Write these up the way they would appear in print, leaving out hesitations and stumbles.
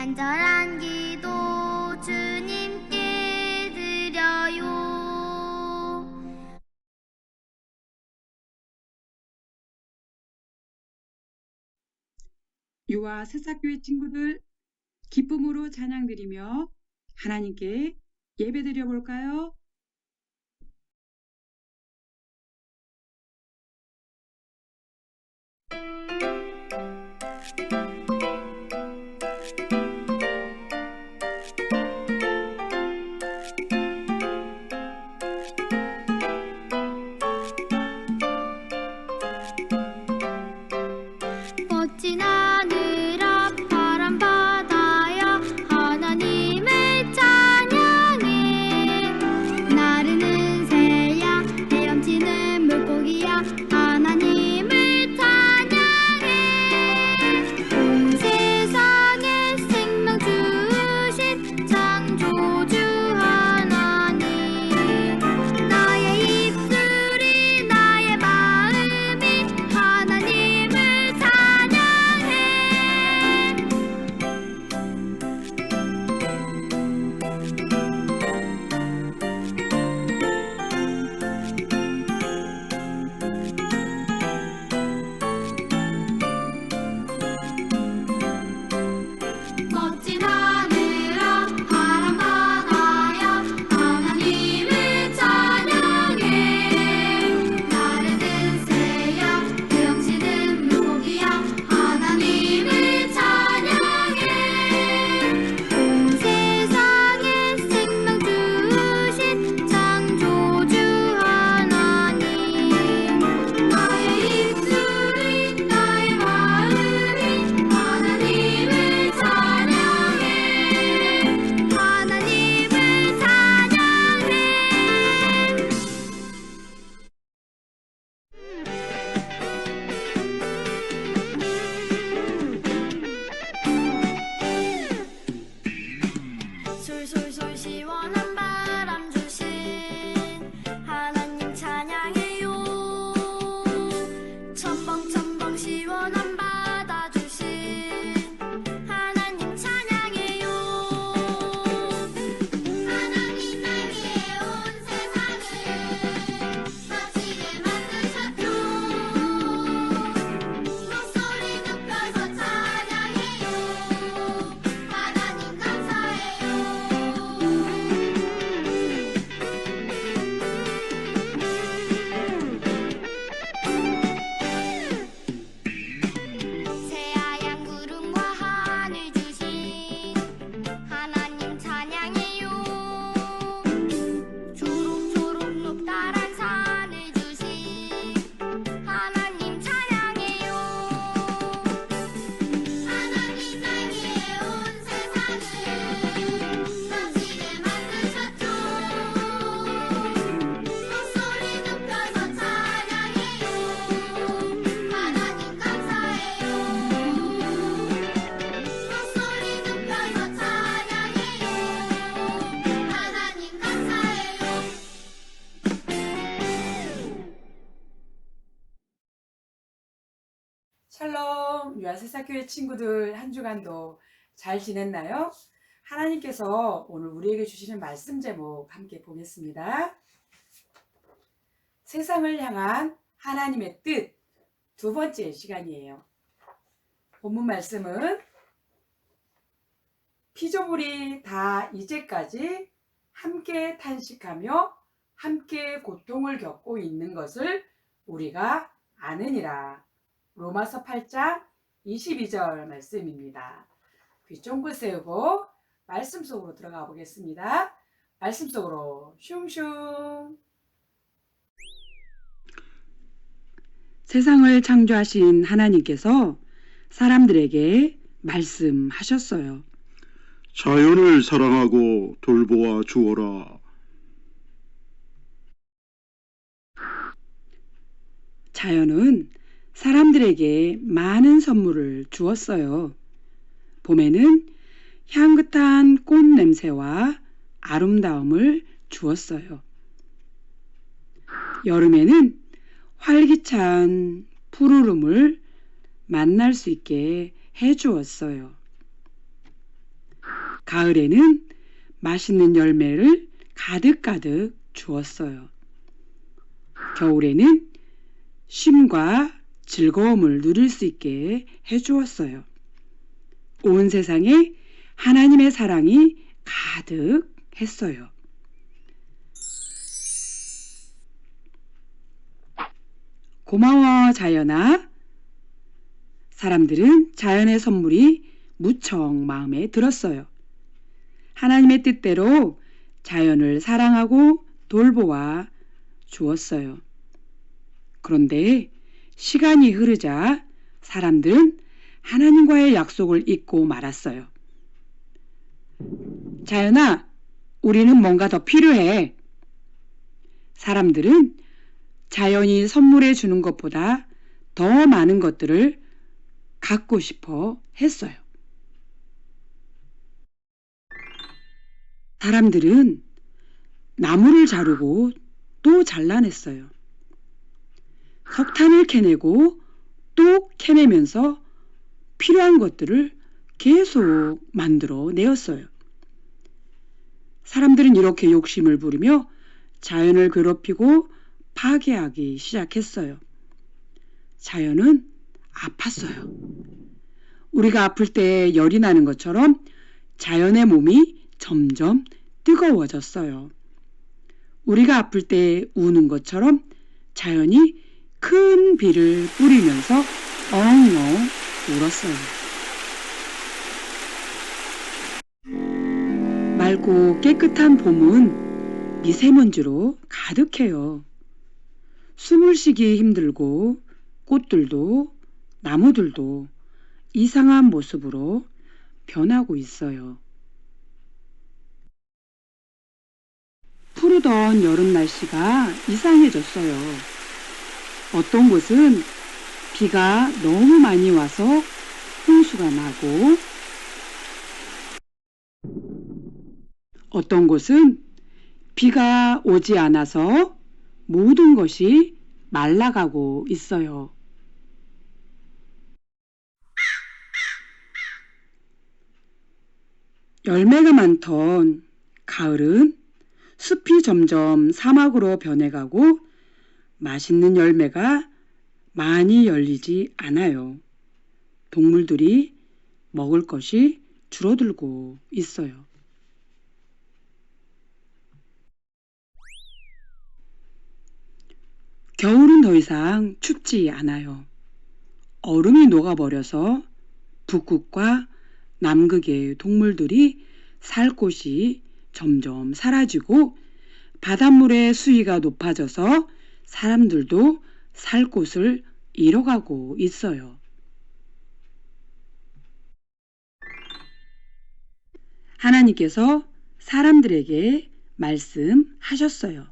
간절한 기도 주님께 드려요. 유아 새싹교회 친구들, 기쁨으로 찬양드리며 하나님께 예배드려 볼까요? 멋진 하늘 앞 파란 바다야 하나님을 찬양해. 나르는 새야 헤엄치는 물고기야 하나님을 찬양해. 온 세상에 생명 주신 창조주 하나님, 나의 입술이 나의 마음이 하나님을 찬양해. 멋진 하늘 앞 파란 바다야 하나님을 찬양해. 나르는 새야 헤엄치는 물고기야 하나님을 찬양해. 온 세상에 생명 주신 창조주 하나님, 나의 입술이 나의 마음이 하나님을 찬양해. 하나님을 찬양해. 솔솔솔 시원한 바람 주신 하나님 찬양해요. 첨벙첨벙 시원한 바다 주신 하나님 찬양해요. 하나님 날 위해 온 세상을 멋지게 만드셨죠. 목소리 높여서 찬양해요. 하나님 감사해요. 새하얀 구름과 하늘 주신 하나님 찬양해요. 초록초록 높다란 산을 주신 하나님 찬양해요. 하나님 날 위해 온 세상을 멋지게 만드셨죠. 목소리 높여서 찬양해요. 하나님 감사해요. 목소리 높여서 찬양해요. 하나님 감사해요. 샬롬, 유아 새싹교회 친구들, 한 주간도 잘 지냈나요? 하나님께서 오늘 우리에게 주시는 말씀 제목 함께 보겠습니다. 세상을 향한 하나님의 뜻, 두 번째 시간이에요. 본문 말씀은 피조물이 다 이제까지 함께 탄식하며 함께 고통을 겪고 있는 것을 우리가 아느니라. 로마서 8장 22절 말씀입니다. 귀 쫑긋 세우고 말씀 속으로 들어가 보겠습니다. 말씀 속으로 슝슝. 세상을 창조하신 하나님께서 사람들에게 말씀하셨어요. 자연을 사랑하고 돌보아 주어라. 자연은 사람들에게 많은 선물을 주었어요. 봄에는 향긋한 꽃 냄새와 아름다움을 주었어요. 여름에는 활기찬 푸르름을 만날 수 있게 해주었어요. 가을에는 맛있는 열매를 가득가득 주었어요. 겨울에는 쉼과 즐거움을 누릴 수 있게 해주었어요. 온 세상에 하나님의 사랑이 가득했어요. 고마워, 자연아. 사람들은 자연의 선물이 무척 마음에 들었어요. 하나님의 뜻대로 자연을 사랑하고 돌보아 주었어요. 그런데 시간이 흐르자 사람들은 하나님과의 약속을 잊고 말았어요. 자연아, 우리는 뭔가 더 필요해. 사람들은 자연이 선물해 주는 것보다 더 많은 것들을 갖고 싶어 했어요. 사람들은 나무를 자르고 또 잘라냈어요. 석탄을 캐내고 또 캐내면서 필요한 것들을 계속 만들어 내었어요. 사람들은 이렇게 욕심을 부리며 자연을 괴롭히고 파괴하기 시작했어요. 자연은 아팠어요. 우리가 아플 때 열이 나는 것처럼 자연의 몸이 점점 뜨거워졌어요. 우리가 아플 때 우는 것처럼 자연이 큰 비를 뿌리면서 엉엉 울었어요. 맑고 깨끗한 봄은 미세먼지로 가득해요. 숨을 쉬기 힘들고 꽃들도 나무들도 이상한 모습으로 변하고 있어요. 푸르던 여름 날씨가 이상해졌어요. 어떤 곳은 비가 너무 많이 와서 홍수가 나고, 어떤 곳은 비가 오지 않아서 모든 것이 말라가고 있어요. 열매가 많던 가을은 숲이 점점 사막으로 변해가고 맛있는 열매가 많이 열리지 않아요. 동물들이 먹을 것이 줄어들고 있어요. 겨울은 더 이상 춥지 않아요. 얼음이 녹아버려서 북극과 남극의 동물들이 살 곳이 점점 사라지고 바닷물의 수위가 높아져서 사람들도 살 곳을 잃어가고 있어요. 하나님께서 사람들에게 말씀하셨어요.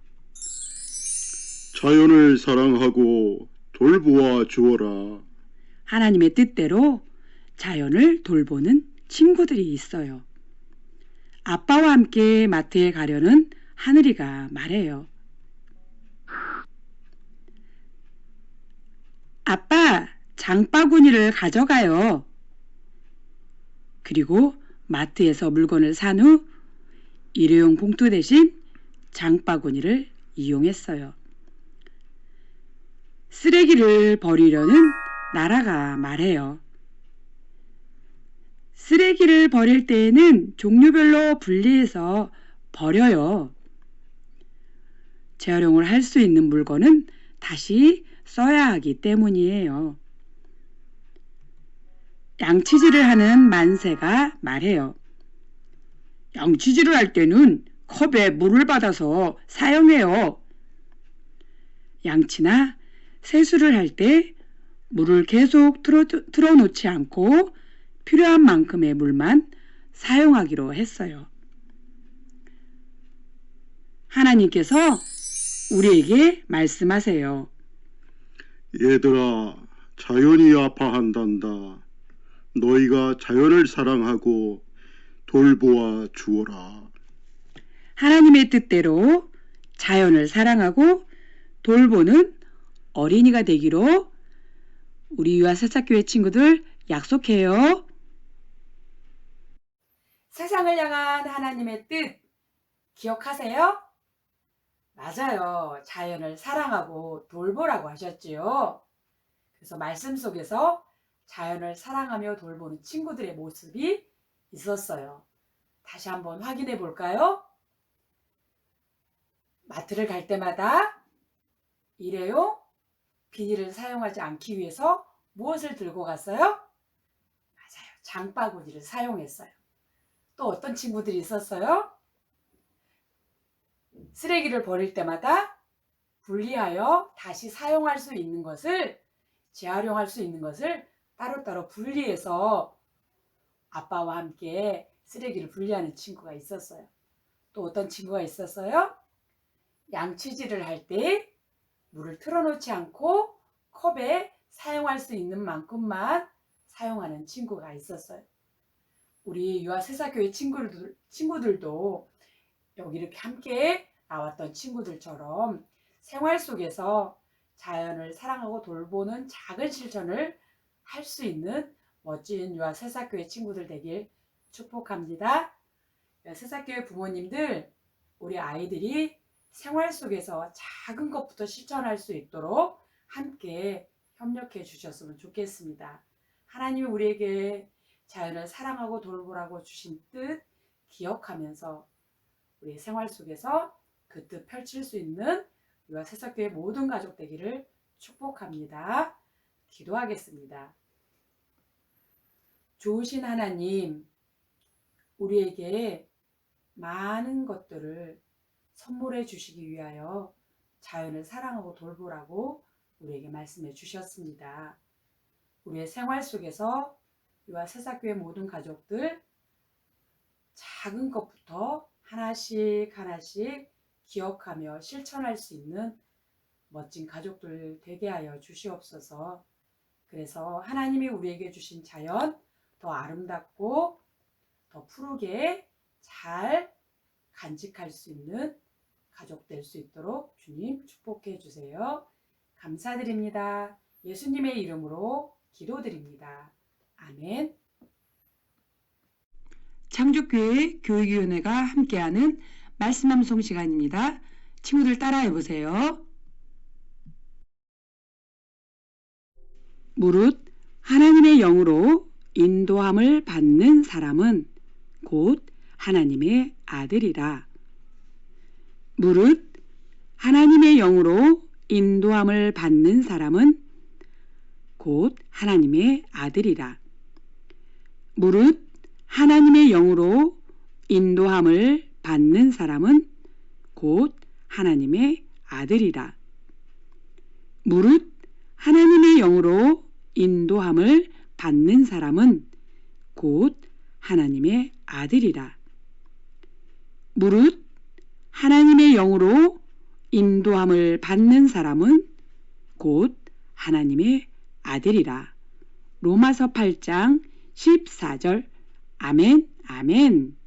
자연을 사랑하고 돌보아 주어라. 하나님의 뜻대로 자연을 돌보는 친구들이 있어요. 아빠와 함께 마트에 가려는 하늘이가 말해요. 아빠, 장바구니를 가져가요. 그리고 마트에서 물건을 산 후 일회용 봉투 대신 장바구니를 이용했어요. 쓰레기를 버리려는 나라가 말해요. 쓰레기를 버릴 때에는 종류별로 분리해서 버려요. 재활용을 할 수 있는 물건은 다시 써야 하기 때문이에요. 양치질을 하는 만세가 말해요. 양치질을 할 때는 컵에 물을 받아서 사용해요. 양치나 세수를 할 때 물을 계속 틀어놓지 않고 필요한 만큼의 물만 사용하기로 했어요. 하나님께서 우리에게 말씀하세요. 얘들아, 자연이 아파한단다. 너희가 자연을 사랑하고 돌보아 주어라. 하나님의 뜻대로 자연을 사랑하고 돌보는 어린이가 되기로 우리 유아세차교회 친구들 약속해요. 세상을 향한 하나님의 뜻 기억하세요? 맞아요. 자연을 사랑하고 돌보라고 하셨지요. 그래서 말씀 속에서 자연을 사랑하며 돌보는 친구들의 모습이 있었어요. 다시 한번 확인해 볼까요? 마트를 갈 때마다 일회용 비닐을 사용하지 않기 위해서 무엇을 들고 갔어요? 맞아요. 장바구니를 사용했어요. 또 어떤 친구들이 있었어요? 쓰레기를 버릴 때마다 분리하여 다시 사용할 수 있는 것을, 재활용할 수 있는 것을 따로따로 분리해서 아빠와 함께 쓰레기를 분리하는 친구가 있었어요. 또 어떤 친구가 있었어요? 양치질을 할 때 물을 틀어놓지 않고 컵에 사용할 수 있는 만큼만 사용하는 친구가 있었어요. 우리 유아세사교회 친구들도 여기 이렇게 함께 나왔던 친구들처럼 생활 속에서 자연을 사랑하고 돌보는 작은 실천을 할 수 있는 멋진 유아세사교회 친구들 되길 축복합니다. 유아세사교회 부모님들, 우리 아이들이 생활 속에서 작은 것부터 실천할 수 있도록 함께 협력해 주셨으면 좋겠습니다. 하나님이 우리에게 자연을 사랑하고 돌보라고 주신 뜻 기억하면서 우리 생활 속에서 그 뜻 펼칠 수 있는 유아세사교회 모든 가족 되기를 축복합니다. 기도하겠습니다. 좋으신 하나님, 우리에게 많은 것들을 선물해 주시기 위하여 자연을 사랑하고 돌보라고 우리에게 말씀해 주셨습니다. 우리의 생활 속에서 유아세사교회 모든 가족들 작은 것부터 하나씩 하나씩 기억하며 실천할 수 있는 멋진 가족들 되게 하여 주시옵소서. 그래서 하나님이 우리에게 주신 자연 더 아름답고 더 푸르게 잘 간직할 수 있는 가족 될 수 있도록 주님 축복해 주세요. 감사드립니다. 예수님의 이름으로 기도드립니다. 아멘. 창조교회 교육위원회가 함께하는 말씀 암송 시간입니다. 친구들 따라해 보세요. 무릇 하나님의 영으로 인도함을 받는 사람은 곧 하나님의 아들이라. 무릇 하나님의 영으로 인도함을 받는 사람은 곧 하나님의 아들이라. 무릇 하나님의 영으로 인도함을 받는 사람은 곧 하나님의 아들이라. 무릇 하나님의 영으로 인도함을 받는 사람은 곧 하나님의 아들이라. 무릇 하나님의 영으로 인도함을 받는 사람은 곧 하나님의 아들이라. 로마서 8장 14절. 아멘, 아멘.